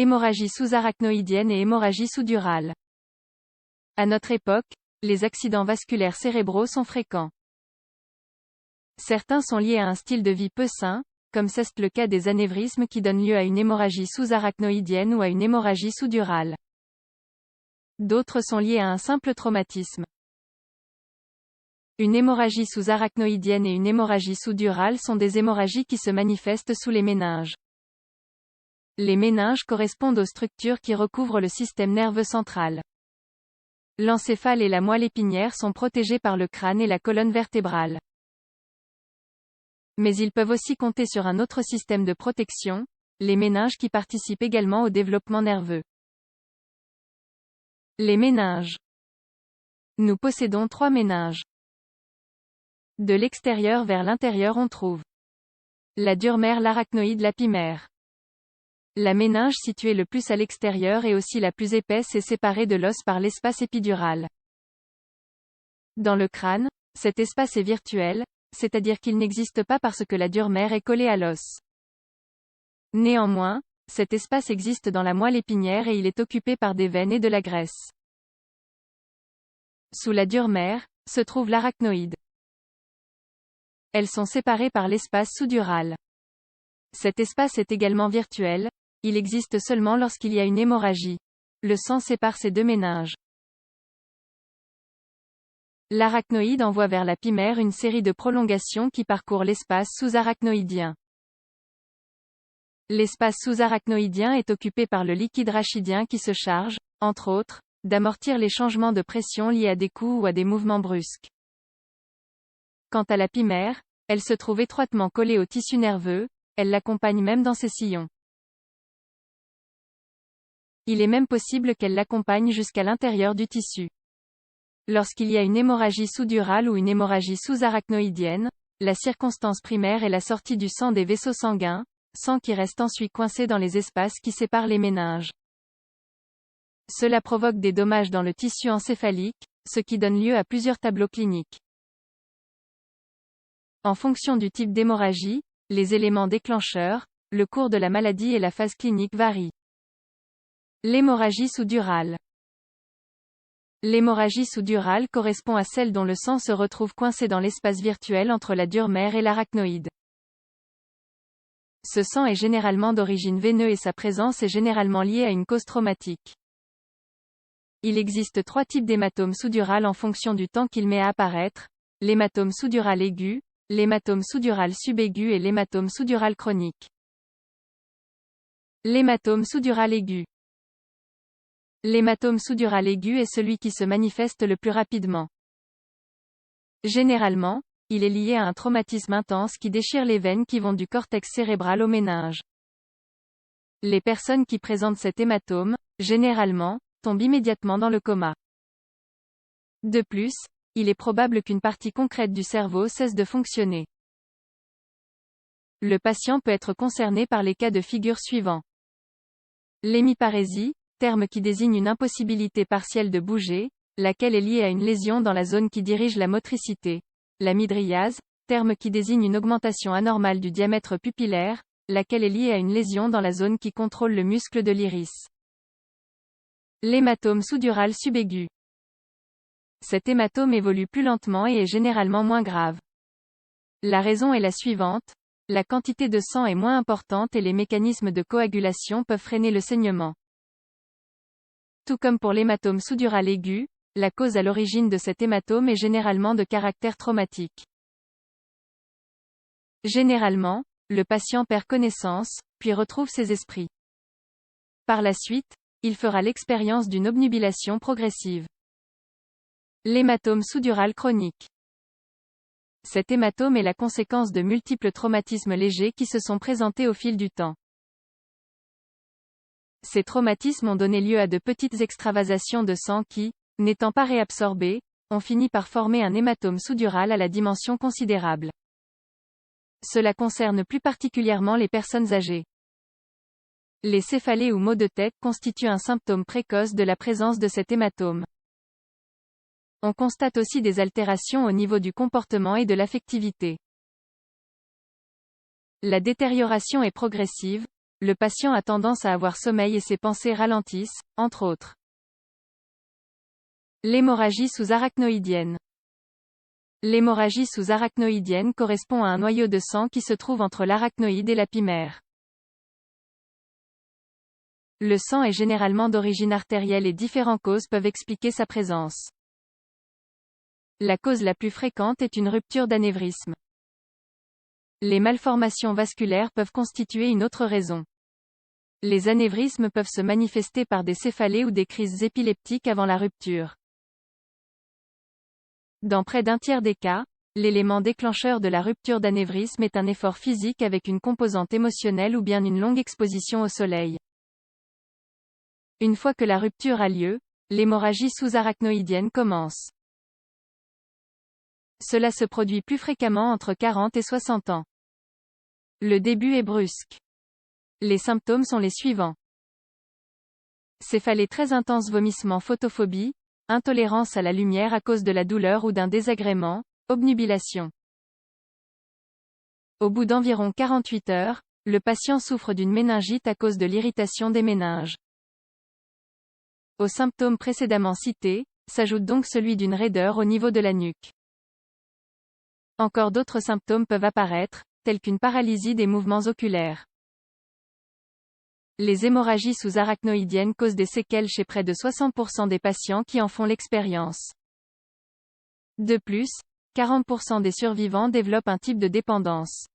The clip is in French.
Hémorragie sous-arachnoïdienne et hémorragie sous-durale. À notre époque, les accidents vasculaires cérébraux sont fréquents. Certains sont liés à un style de vie peu sain, comme c'est le cas des anévrismes qui donnent lieu à une hémorragie sous-arachnoïdienne ou à une hémorragie sous-durale. D'autres sont liés à un simple traumatisme. Une hémorragie sous-arachnoïdienne et une hémorragie sous-durale sont des hémorragies qui se manifestent sous les méninges. Les méninges correspondent aux structures qui recouvrent le système nerveux central. L'encéphale et la moelle épinière sont protégés par le crâne et la colonne vertébrale. Mais ils peuvent aussi compter sur un autre système de protection, les méninges qui participent également au développement nerveux. Les méninges. Nous possédons 3 méninges. De l'extérieur vers l'intérieur on trouve la dure-mère, l'arachnoïde, l'apimère. La méninge située le plus à l'extérieur est aussi la plus épaisse et séparée de l'os par l'espace épidural. Dans le crâne, cet espace est virtuel, c'est-à-dire qu'il n'existe pas parce que la dure-mère est collée à l'os. Néanmoins, cet espace existe dans la moelle épinière et il est occupé par des veines et de la graisse. Sous la dure-mère, se trouve l'arachnoïde. Elles sont séparées par l'espace sous-dural. Cet espace est également virtuel, il existe seulement lorsqu'il y a une hémorragie. Le sang sépare ces 2 méninges. L'arachnoïde envoie vers l'apimère une série de prolongations qui parcourent l'espace sous-arachnoïdien. L'espace sous-arachnoïdien est occupé par le liquide rachidien qui se charge, entre autres, d'amortir les changements de pression liés à des coups ou à des mouvements brusques. Quant à l'apimère, elle se trouve étroitement collée au tissu nerveux, elle l'accompagne même dans ses sillons. Il est même possible qu'elle l'accompagne jusqu'à l'intérieur du tissu. Lorsqu'il y a une hémorragie sous-durale ou une hémorragie sous-arachnoïdienne, la circonstance primaire est la sortie du sang des vaisseaux sanguins, sang qui reste ensuite coincé dans les espaces qui séparent les méninges. Cela provoque des dommages dans le tissu encéphalique, ce qui donne lieu à plusieurs tableaux cliniques. En fonction du type d'hémorragie, les éléments déclencheurs, le cours de la maladie et la phase clinique varient. L'hémorragie sous-durale. L'hémorragie sous-durale correspond à celle dont le sang se retrouve coincé dans l'espace virtuel entre la dure-mère et l'arachnoïde. Ce sang est généralement d'origine veineuse et sa présence est généralement liée à une cause traumatique. Il existe 3 types d'hématome sous-dural en fonction du temps qu'il met à apparaître, l'hématome sous-dural aigu, l'hématome sous-dural subaigu et l'hématome sous-dural chronique. L'hématome sous-dural aigu. L'hématome sous-dural aigu est celui qui se manifeste le plus rapidement. Généralement, il est lié à un traumatisme intense qui déchire les veines qui vont du cortex cérébral au méninge. Les personnes qui présentent cet hématome, généralement, tombent immédiatement dans le coma. De plus, il est probable qu'une partie concrète du cerveau cesse de fonctionner. Le patient peut être concerné par les cas de figure suivants. L'hémiparésie, terme qui désigne une impossibilité partielle de bouger, laquelle est liée à une lésion dans la zone qui dirige la motricité. La mydriase, terme qui désigne une augmentation anormale du diamètre pupillaire, laquelle est liée à une lésion dans la zone qui contrôle le muscle de l'iris. L'hématome sous-dural subaigu. Cet hématome évolue plus lentement et est généralement moins grave. La raison est la suivante, la quantité de sang est moins importante et les mécanismes de coagulation peuvent freiner le saignement. Tout comme pour l'hématome sous-dural aigu, la cause à l'origine de cet hématome est généralement de caractère traumatique. Généralement, le patient perd connaissance, puis retrouve ses esprits. Par la suite, il fera l'expérience d'une obnubilation progressive. L'hématome sous-dural chronique. Cet hématome est la conséquence de multiples traumatismes légers qui se sont présentés au fil du temps. Ces traumatismes ont donné lieu à de petites extravasations de sang qui, n'étant pas réabsorbées, ont fini par former un hématome sous-dural à la dimension considérable. Cela concerne plus particulièrement les personnes âgées. Les céphalées ou maux de tête constituent un symptôme précoce de la présence de cet hématome. On constate aussi des altérations au niveau du comportement et de l'affectivité. La détérioration est progressive, le patient a tendance à avoir sommeil et ses pensées ralentissent, entre autres. L'hémorragie sous-arachnoïdienne. L'hémorragie sous-arachnoïdienne correspond à un noyau de sang qui se trouve entre l'arachnoïde et l'apimère. Le sang est généralement d'origine artérielle et différentes causes peuvent expliquer sa présence. La cause la plus fréquente est une rupture d'anévrisme. Les malformations vasculaires peuvent constituer une autre raison. Les anévrismes peuvent se manifester par des céphalées ou des crises épileptiques avant la rupture. Dans près d'un tiers des cas, l'élément déclencheur de la rupture d'anévrisme est un effort physique avec une composante émotionnelle ou bien une longue exposition au soleil. Une fois que la rupture a lieu, l'hémorragie sous-arachnoïdienne commence. Cela se produit plus fréquemment entre 40 et 60 ans. Le début est brusque. Les symptômes sont les suivants. Céphalée très intense, vomissement, photophobie, intolérance à la lumière à cause de la douleur ou d'un désagrément, obnubilation. Au bout d'environ 48 heures, le patient souffre d'une méningite à cause de l'irritation des méninges. Aux symptômes précédemment cités, s'ajoute donc celui d'une raideur au niveau de la nuque. Encore d'autres symptômes peuvent apparaître, tels qu'une paralysie des mouvements oculaires. Les hémorragies sous-arachnoïdiennes causent des séquelles chez près de 60% des patients qui en font l'expérience. De plus, 40% des survivants développent un type de dépendance.